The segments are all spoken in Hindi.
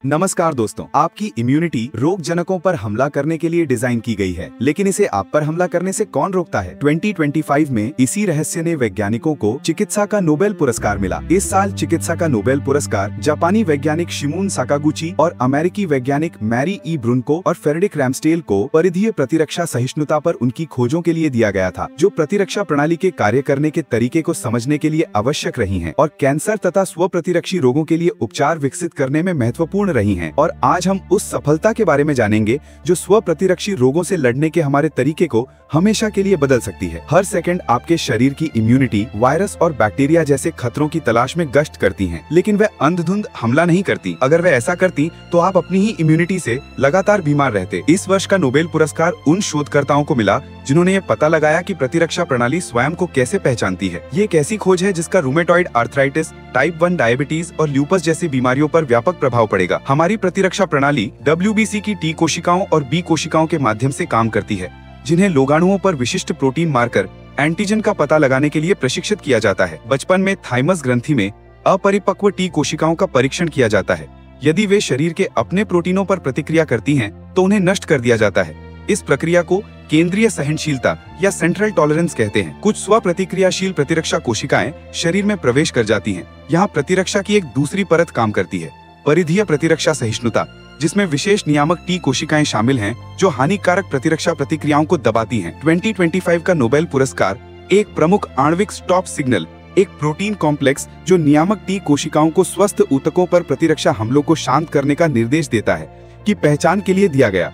नमस्कार दोस्तों, आपकी इम्यूनिटी रोग जनकों पर हमला करने के लिए डिजाइन की गई है, लेकिन इसे आप पर हमला करने से कौन रोकता है। 2025 में इसी रहस्य ने वैज्ञानिकों को चिकित्सा का नोबेल पुरस्कार मिला। इस साल चिकित्सा का नोबेल पुरस्कार जापानी वैज्ञानिक शिमोन साकागुची और अमेरिकी वैज्ञानिक मैरी ई ब्रुनको और फेरेडिक रैमस्डेल को परिधीय प्रतिरक्षा सहिष्णुता पर उनकी खोजों के लिए दिया गया था, जो प्रतिरक्षा प्रणाली के कार्य करने के तरीके को समझने के लिए आवश्यक रही हैं और कैंसर तथा स्व प्रतिरक्षी रोगों के लिए उपचार विकसित करने में महत्वपूर्ण रही हैं। और आज हम उस सफलता के बारे में जानेंगे जो स्व प्रतिरक्षी रोगों से लड़ने के हमारे तरीके को हमेशा के लिए बदल सकती है। हर सेकंड आपके शरीर की इम्यूनिटी वायरस और बैक्टीरिया जैसे खतरों की तलाश में गश्त करती हैं, लेकिन वह अंधाधुंध हमला नहीं करती। अगर वह ऐसा करती तो आप अपनी ही इम्यूनिटी से लगातार बीमार रहते। इस वर्ष का नोबेल पुरस्कार उन शोधकर्ताओं को मिला जिन्होंने ये पता लगाया कि प्रतिरक्षा प्रणाली स्वयं को कैसे पहचानती है। ये एक ऐसी खोज है जिसका रूमेटॉइड आर्थराइटिस, टाइप 1 डायबिटीज और ल्यूपस जैसी बीमारियों पर व्यापक प्रभाव पड़ेगा। हमारी प्रतिरक्षा प्रणाली WBC की T कोशिकाओं और B कोशिकाओं के माध्यम से काम करती है, जिन्हें रोगाणुओं पर विशिष्ट प्रोटीन मारकर एंटीजन का पता लगाने के लिए प्रशिक्षित किया जाता है। बचपन में थाइमस ग्रंथि में अपरिपक्व T कोशिकाओं का परीक्षण किया जाता है। यदि वे शरीर के अपने प्रोटीनों पर प्रतिक्रिया करती हैं, तो उन्हें नष्ट कर दिया जाता है। इस प्रक्रिया को केंद्रीय सहनशीलता या सेंट्रल टॉलरेंस कहते हैं। कुछ स्व प्रतिक्रियाशील प्रतिरक्षा कोशिकाएं शरीर में प्रवेश कर जाती हैं। यहाँ प्रतिरक्षा की एक दूसरी परत काम करती है, परिधीय प्रतिरक्षा सहिष्णुता, जिसमें विशेष नियामक T कोशिकाएं शामिल हैं जो हानिकारक प्रतिरक्षा प्रतिक्रियाओं को दबाती हैं। 2025 का नोबेल पुरस्कार एक प्रमुख आणविक स्टॉप सिग्नल, एक प्रोटीन कॉम्प्लेक्स जो नियामक T कोशिकाओं को स्वस्थ ऊतकों पर प्रतिरक्षा हमलों को शांत करने का निर्देश देता है, की पहचान के लिए दिया गया।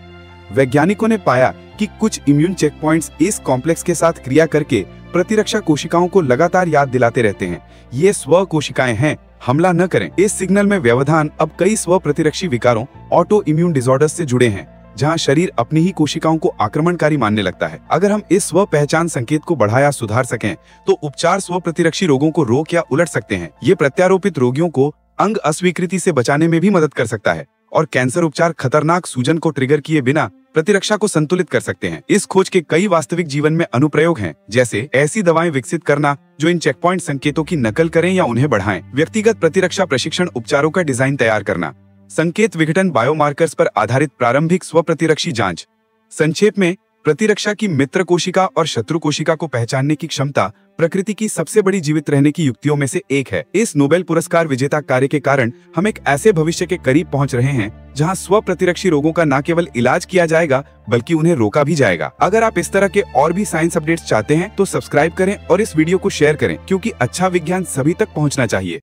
वैज्ञानिकों ने पाया कि कुछ इम्यून चेकपॉइंट्स इस कॉम्प्लेक्स के साथ क्रिया करके प्रतिरक्षा कोशिकाओं को लगातार याद दिलाते रहते हैं, ये स्व कोशिकाएं हैं, हमला न करें। इस सिग्नल में व्यवधान अब कई स्व प्रतिरक्षी विकारों, ऑटो इम्यून डिसऑर्डर्स से जुड़े हैं, जहां शरीर अपनी ही कोशिकाओं को आक्रमणकारी मानने लगता है। अगर हम इस स्व पहचान संकेत को बढ़ा या सुधार सकें, तो उपचार स्व प्रतिरक्षी रोगों को रोक या उलट सकते हैं। ये प्रत्यारोपित रोगियों को अंग अस्वीकृति से बचाने में भी मदद कर सकता है और कैंसर उपचार खतरनाक सूजन को ट्रिगर किए बिना प्रतिरक्षा को संतुलित कर सकते हैं। इस खोज के कई वास्तविक जीवन में अनुप्रयोग हैं, जैसे ऐसी दवाएं विकसित करना जो इन चेकपॉइंट संकेतों की नकल करें या उन्हें बढ़ाएं, व्यक्तिगत प्रतिरक्षा प्रशिक्षण उपचारों का डिजाइन तैयार करना, संकेत विघटन बायोमार्कर्स पर आधारित प्रारंभिक स्व प्रतिरक्षी जांच। संक्षेप में, प्रतिरक्षा की मित्र कोशिका और शत्रु कोशिका को पहचानने की क्षमता प्रकृति की सबसे बड़ी जीवित रहने की युक्तियों में से एक है। इस नोबेल पुरस्कार विजेता कार्य के कारण हम एक ऐसे भविष्य के करीब पहुंच रहे हैं जहां स्व प्रतिरक्षी रोगों का न केवल इलाज किया जाएगा बल्कि उन्हें रोका भी जाएगा। अगर आप इस तरह के और भी साइंस अपडेट्स चाहते हैं तो सब्सक्राइब करें और इस वीडियो को शेयर करें, क्योंकि अच्छा विज्ञान सभी तक पहुंचना चाहिए।